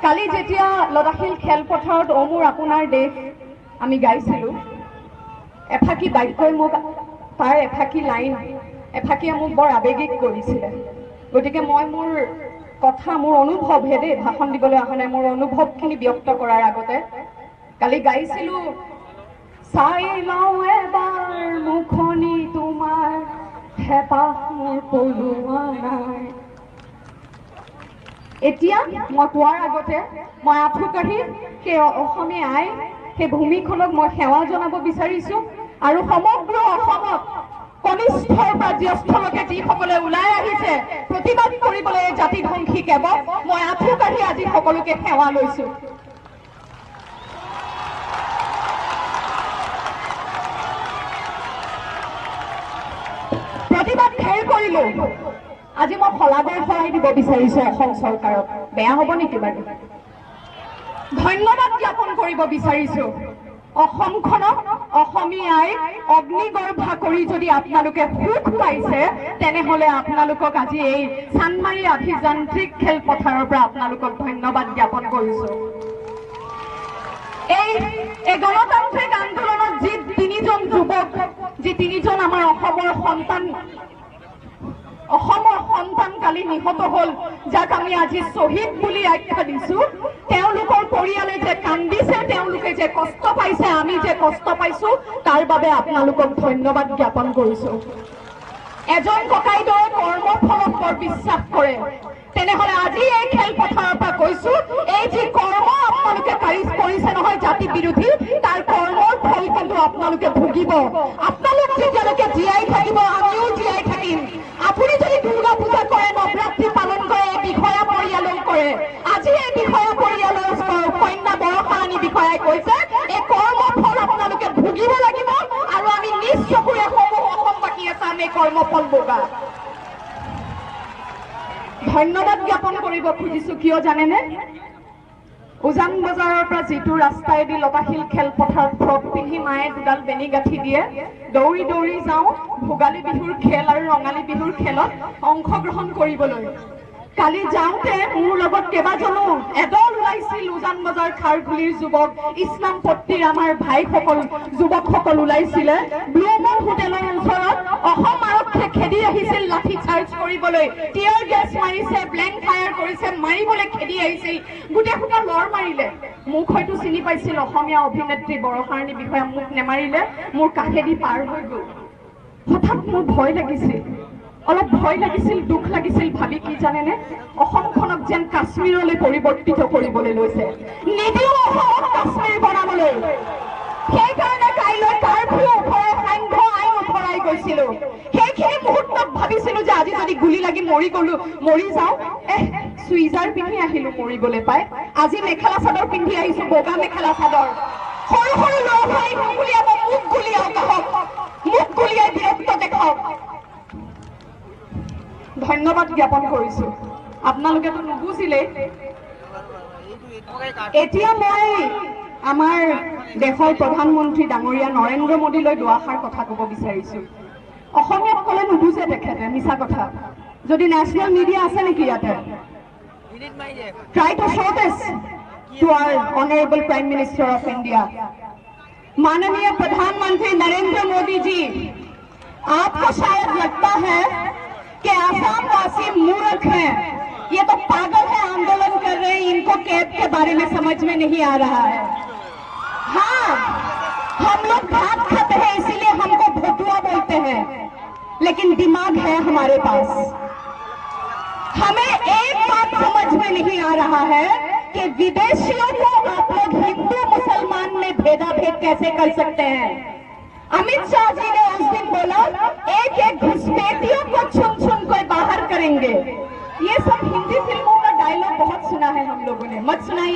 কালি যেতিয়া লতাশিল খেলপথাৰত অ মোৰ আপোনাৰ দেশ আমি গাইছিলোঁ, এফাকি বাক্যই মোক তাৰ এফাকি লাইন এফাকিয়ে মোক বৰ আৱেগিক কৰিছিলে। গতিকে মই মোৰ কথা মোৰ অনুভৱহে দেই, ভাষণ দিবলৈ অহা নাই, মোৰ অনুভৱখিনি ব্যক্ত কৰাৰ আগতে কালি গাইছিলোঁ, চাই লওঁ এবাৰ মুখনি তোমাৰ হেঁপাহ মোৰ পলোৱা নাই। এতিয়া মই কোৱাৰ আগতে মই আঁঠু কাঢ়ি সেই অসমীয়া আই সেই ভূমিখনক মই সেৱা জনাব বিচাৰিছোঁ আৰু সমগ্ৰ অসমত কনিষ্ঠৰ পৰা জ্যেষ্ঠলৈকে যিসকলে ওলাই আহিছে প্ৰতিবাদ কৰিবলৈ এই জাতি ধ্বংসী কেৱক মই আঁঠু কাঢ়ি আজি সকলোকে সেৱা লৈছোঁ। প্ৰতিবাদ ঘেৰ কৰিলোঁ। আজি মই শলাগৰ শৰাই দিব বিচাৰিছোঁ অসম চৰকাৰক, বেয়া হ'ব নেকি বাৰু? ধন্যবাদ জ্ঞাপন কৰিব বিচাৰিছোঁ অসমখনক, অসমীয়াই অগ্নিগৰ্ভা কৰি যদি আপোনালোকে সুখ পাইছে তেনেহ'লে আপোনালোকক আজি এই চান্দমাৰী আভিযান্ত্ৰিক খেলপথাৰৰ পৰা আপোনালোকক ধন্যবাদ জ্ঞাপন কৰিছোঁ। এই গণতান্ত্ৰিক আন্দোলনত যি তিনিজন যুৱক, যি তিনিজন আমাৰ অসমৰ সন্তান কালি নিহত হ'ল, যাক আমি আজি শ্বহীদ বুলি আখ্যা দিছোঁ, তেওঁলোকৰ পৰিয়ালে যে কান্দিছে, তেওঁলোকে যে কষ্ট পাইছে, আমি যে কষ্ট পাইছোঁ, তাৰ বাবে আপোনালোকক ধন্যবাদ জ্ঞাপন কৰিছোঁ। এজন ককাইদেৱে কৰ্মফলক বৰ বিশ্বাস কৰে, তেনেহ'লে আজি এই খেলপথাৰৰ পৰা কৈছোঁ, এই যি কৰ্ম আপোনালোকে কৰিছে নহয় জাতি বিৰোধী, তাৰ কৰ্মৰ ফল কিন্তু আপোনালোকে ভুগিব। আপোনালোক যেতিয়ালৈকে জীয়াই থাকিব আমিও জীয়াই থাকিম। আপুনি যদি দুৰ্গা পূজা কৰে, নৱৰাত্ৰি পালন কৰে, এই বিষয়া পৰিয়ালেও কৰে। আজি এই বিষয়া পৰিয়ালৰ কন্যা বৰষাৰাণী বিষয়াই কৈছে এই কৰ্মফল আপোনালোকে ভুগিব লাগিব আৰু আমি নিজ চকুৰে সমূহ অসমবাসীয়ে চাম এই কৰ্মফল ভোগা। ধন্যবাদ জ্ঞাপন কৰিব খুজিছোঁ, কিয় জানেনে? উজান বজাৰৰ পৰা যিটো ৰাস্তাইদি লতাশিল খেলপথাৰত ফ্ৰক পিন্ধি মায়ে দুডাল বেনি গাঁঠি দিয়ে, দৌৰি দৌৰি যাওঁ ভোগালী বিহুৰ খেল আৰু ৰঙালী বিহুৰ খেলত অংশগ্ৰহণ কৰিবলৈ। কালি যাওঁতে মোৰ লগত কেইবাজনো এদল ওলাইছিল উজান বজাৰ খাৰঘুলিৰ যুৱক, ইছলামপট্টিৰ আমাৰ ভাইসকল যুৱকসকল ওলাইছিলে। ব্লু মুন হোটেলৰ ওচৰত অসম আৰক্ষীয়ে খেদি আহিছিল লাঠি চাৰ্জ কৰিবলৈ, টিয়াৰ গেছ মাৰিছে, ব্লেংক ফায়াৰ কৰিছে, মাৰিবলৈ খেদি আহিছিল, গোটেই সোপা লৰ মাৰিলে। মোক হয়তো চিনি পাইছিল অসমীয়া অভিনেত্ৰী বৰষাৰাণী বিষয়া, মোক নেমাৰিলে, মোৰ কাষেদি পাৰ হৈ গ'ল। হঠাৎ মোৰ ভয় লাগিছিল, অলপ ভয় লাগিছিল, দুখ লাগিছিল, ভাবি কি জানেনে? অসমখনক যেন কাশ্মীৰলৈ পৰিৱৰ্তিত কৰিবলৈ লৈছে, নিদিও অসমক কাশ্মীৰ বনাবলৈ। সেইকাৰণে কাইলৈ কাৰফিউ উঠৰাই, সান্ধ্য আইন উঠৰাই গৈছিলোঁ। সেইখিনি মুহূৰ্তত ভাবিছিলোঁ যে আজি যদি গুলি লাগি মৰি যাওঁ, চুইজাৰ পিন্ধি আহিলোঁ মৰিবলৈ পাই। আজি মেখেলা চাদৰ পিন্ধি আহিছোঁ, বগা মেখেলা চাদৰ। সৰু সৰু ল'ৰা ছোৱালী গুলিয়াব, মোক গুলিয়াওক, আহক মোক গুলিয়াই বীৰত্ব দেখাওক। ধন্যবাদ জ্ঞাপন কৰিছোঁ। আপোনালোকেতো নুবুজিলেই। এতিয়া মই আমাৰ দেশৰ প্ৰধানমন্ত্ৰী ডাঙৰীয়া নৰেন্দ্ৰ মোদীলৈ দুআষাৰ কথা ক'ব বিচাৰিছোঁ। অসমীয়াত ক'লে নুবুজে তেখেতে, মিছা কথা। যদি নেশ্যনেল মিডিয়া আছে নেকি ইয়াতে? Try to show this to our honorable Prime Minister of India. माननीय प्रधानमंत्री नरेंद्र मोदी जी, आपको शायद लगता है कि आसाम वासी मूर्ख हैं, ये तो पागल है, आंदोलन कर रहे हैं, इनको कैब के बारे में समझ में नहीं आ रहा है। हाँ, हम लोग भात खाते हैं इसीलिए हमको भोटुआ बोलते हैं, लेकिन दिमाग है हमारे पास। हमें एक बात समझ में नहीं आ रहा है कि विदेशियों को आप लोग हिंदू मुसलमान में भेदाभेद कैसे कर सकते हैं। अमित शाह जी ने उस दिन बोला